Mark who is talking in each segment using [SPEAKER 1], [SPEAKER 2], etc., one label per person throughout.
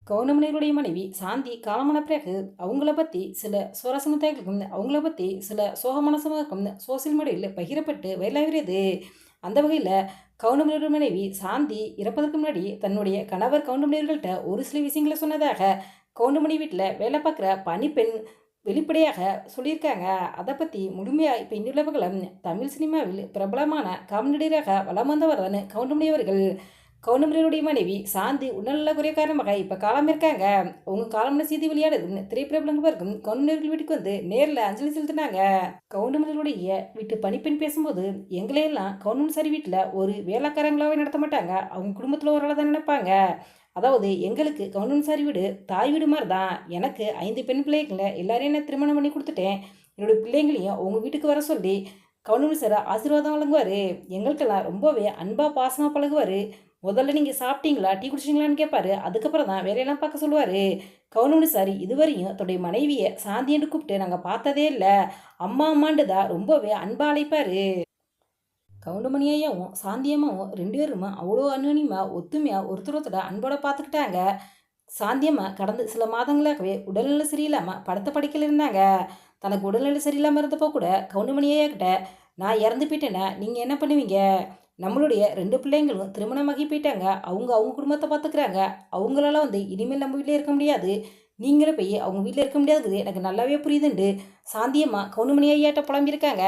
[SPEAKER 1] கவுண்டமணிகளுடைய மனைவி சாந்தி காலமான பிறகு அவங்கள பற்றி சில சுவாரஸ்யமான தகவல்களும் அவங்கள பற்றி சில சோகமான சம்பவங்களும் சோசியல் மீடியாவில் பகிரப்பட்டு வைரலாகிறது. அந்த வகையில் கவுண்டமணியோட மனைவி சாந்தி இறப்பதற்கு முன்னாடி தன்னுடைய கணவர் கவுண்டமணியர்கள்ட்ட ஒரு சில விஷயங்களை சொன்னதாக கவுண்டமணி வீட்டில் வேலை பார்க்குற பணிப்பெண் வெளிப்படையாக சொல்லியிருக்காங்க. அதை பற்றி முழுமையாக இப்போ இன்னுள்ள பகலம் தமிழ் சினிமாவில் பிரபலமான காமெடியராக வலம் வந்தவர் தான் கவுண்டமணி அவர்கள். கவுண்டமணியுடைய மனைவி சாந்தி உடல்நல குறைய காரணமாக இப்போ காலம் இருக்காங்க. அவங்க காலமான செய்தி வெளியாடுது திரைப்பிரபலங்கள் வரைக்கும் கவுண்டமணியர்கள் வீட்டுக்கு வந்து நேரில் அஞ்சலி செலுத்தினாங்க. கவுண்டமணிகளுடைய வீட்டு பணிப்பெண் பேசும்போது எங்களையெல்லாம் கவுண்டமணி சாரி வீட்டில் ஒரு வேலைக்காரங்களாவே நடத்த மாட்டாங்க, அவங்க குடும்பத்தில் ஒரு ஆளாக தான் நினைப்பாங்க. அதாவது எங்களுக்கு கவுண்டமணி சாரி வீடு தாய் வீடு மாதிரி தான். எனக்கு 5 பெண் பிள்ளைகளை எல்லாரையும் நான் திருமணம் பண்ணி கொடுத்துட்டேன். என்னுடைய பிள்ளைங்களையும் உங்கள் வீட்டுக்கு வர சொல்லி கவுண்டமணி சார் ஆசீர்வாதம் வழங்குவார். எங்களுக்கெல்லாம் ரொம்பவே அன்பாக பாசமாக பழகுவார். முதல்ல நீங்கள் சாப்பிட்டீங்களா, டீ குடிச்சிங்களான்னு கேட்பாரு. அதுக்கப்புறம் தான் வேலையெல்லாம் பார்க்க சொல்லுவார். கவுண்டமணி சார் இதுவரையும் தன்னுடைய மனைவியை சாந்தி என்று கூப்பிட்டு நாங்கள் பார்த்ததே இல்லை. அம்மா அம்மாண்டு தான் ரொம்பவே அன்பாக அழைப்பார். கவுண்டமணி ஐயாவும் சாந்தியம்மாவும் 2 பேருமா அவ்வளோ அந்யோன்யமாக ஒத்துமையாக ஒருத்தர் அன்போட பார்த்துக்கிட்டாங்க. சாந்தியம்மா கடந்த சில மாதங்களாகவே உடல்நிலை சரியில்லாமல் படுத்த படுக்கையில் இருந்தாங்க. தனக்கு உடல்நிலை சரியில்லாமல் இருந்தப்போ கூட கவுண்டமணி ஐயா கிட்ட, நான் இறந்து போயிட்டேன்னா நீங்கள் என்ன பண்ணுவீங்க? நம்மளுடைய 2 பிள்ளைங்களும் திருமணமாகி போயிட்டாங்க, அவங்க அவங்க குடும்பத்தை பார்த்துக்கிறாங்க. அவங்களால இனிமேல் நம்ம வீட்டிலே இருக்க முடியாது, நீங்களே போய் அவங்க வீட்டில் இருக்க முடியாதுங்கிறது எனக்கு நல்லாவே புரியுதுண்டு சாந்தியம்மா கவுண்டமணி ஐயாட்ட புலம்பியிருக்காங்க.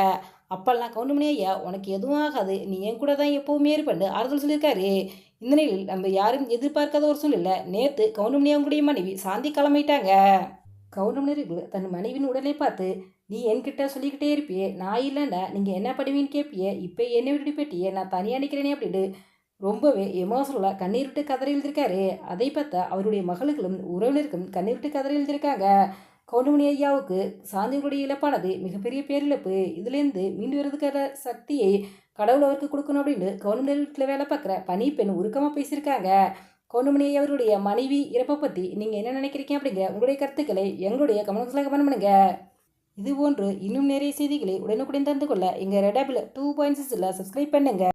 [SPEAKER 1] அப்பெல்லாம் கவுண்டமணி ஐயா உனக்கு எதுவும் ஆகாது, நீ என் கூட தான் எப்போவுமே இருப்பண்டு ஆறுதல் சொல்லியிருக்காரு. இந்த நிலையில் நம்ம யாரும் எதிர்பார்க்காத ஒரு சூழ்நிலை நேற்று கவுண்டமணி அவங்களுடைய மனைவி சாந்தி கிளம்பிட்டாங்க. கவுண்டமணியர்கள் தன் மனைவியின் உடலை பார்த்து, நீ என்கிட்ட சொல்லிக்கிட்டே இருப்பியே, நான் இல்லைண்டா நீங்கள் என்ன பண்ணுவீன்னு கேட்பியே, இப்போ என்னை விட்டு போயிட்டியே, நான் தனியாக நிற்கிறேனே அப்படின்ட்டு ரொம்பவே எமோஷனலாக கண்ணீர் விட்டு கதறி எழுதியிருக்காரு. அதை பார்த்தா அவருடைய மகளுக்கும் உறவினருக்கும் கண்ணீர் விட்டு கதறி எழுதியிருக்காங்க. கவுண்டமணி ஐயாவுக்கு சாந்திகளுடைய இழப்பானது மிகப்பெரிய பேரிழப்பு. இதுலேருந்து மீண்டு வருவதற்கான சக்தியை கடவுள் அவருக்கு கொடுக்கணும் அப்படின்னு கவுண்டமணி வீட்டில் வேலை பார்க்குற பணிப்பெண் உருக்கமாக பேசியிருக்காங்க. கவுண்டமணி அவருடைய மனைவி இறப்பை பற்றி நீங்கள் என்ன நினைக்கிறீங்க அப்படிங்க உங்களுடைய கருத்துக்களை எங்களுடைய கமெண்ட்ஸில் கமெண்ட் பண்ணுங்க. இதுபோன்று இன்னும் நிறைய செய்திகளை உடனுக்குடன் தந்து கொள்ள எங்கள் ரெட் ஆப்பில் 2.6 சப்ஸ்கிரைப் பண்ணுங்க.